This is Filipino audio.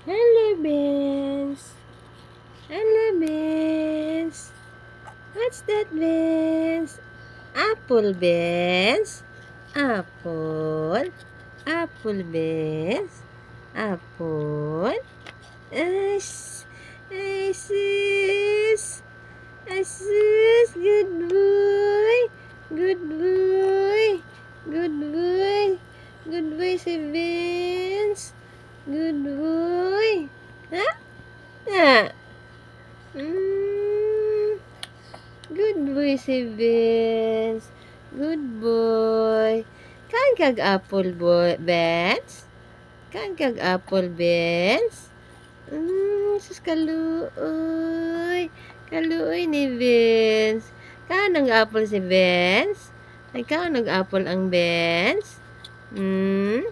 Hello, Benz. Hello, Benz. What's that, Benz? Apple, Benz. Apple. Apple, Benz. Apple. Yes. Yes. Yes. Good boy. Good boy. Good boy. Good boy si Benz. Good boy. Huh? Ah. Good boy si Vince. Good boy. Kaan kag apple boy, Vince? Kaan kag apple, Vince? Sus kaluoy. Kaluoy ni Vince. Kaan ang apple si Vince? Ay, kaan ang apple ang Vince? Hmm?